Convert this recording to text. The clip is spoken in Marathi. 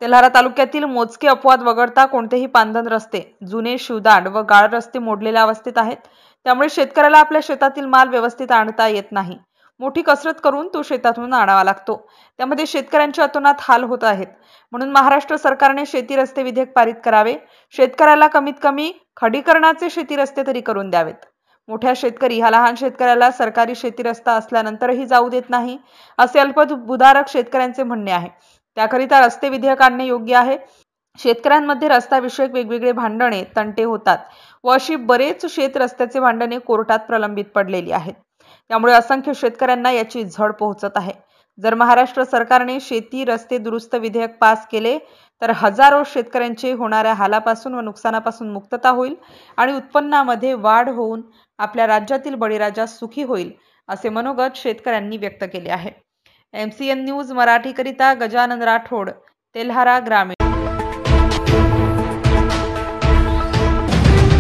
तेल्हारा तालुक्यातील मोजके अपवाद वगळता कोणतेही पांधन रस्ते, जुने शिवदांड व गाळ रस्ते मोडलेल्या अवस्थेत आहेत। त्यामुळे शेतकऱ्याला आपल्या शेतातील माल व्यवस्थित आणता येत नाही। मोठी कसरत करून तो शेतातून आणावा लागतो। त्यामध्ये शेतकऱ्यांचे अतोनात हाल होत आहेत। म्हणून महाराष्ट्र सरकारने शेती रस्ते विधेयक पारित करावे। शेतकऱ्याला कमीत कमी खडीकरणाचे शेती रस्ते तरी करून द्यावेत। मोठ्या शेतकरी हा लहान शेतकऱ्याला सरकारी शेती रस्ता असल्यानंतरही जाऊ देत नाही, असे अल्पभूधारक शेतकऱ्यांचे म्हणणे आहे। त्याकरिता रस्ते विधेयक आणणे योग्य आहे। शेतकऱ्यांमध्ये रस्ता विषयक वेगवेगळे भांडणे तंटे होतात व अशी बरेच शेत रस्त्याचे भांडणे कोर्टात प्रलंबित पडलेली आहेत। त्यामुळे असंख्य शेतकऱ्यांना याची झळ पोहोचत आहे। जर महाराष्ट्र सरकारने शेती रस्ते दुरुस्त विधेयक पास केले तर हजारो शेतकऱ्यांचे होणाऱ्या हालापासून व नुकसानापासून मुक्तता होईल आणि उत्पन्नामध्ये वाढ होऊन आपल्या राज्यातील बळीराजा सुखी होईल, असे मनोगत शेतकऱ्यांनी व्यक्त केले आहे। MCN न्यूज मराठी करिता गजानन राठोड, तेल्हारा ग्रामीण।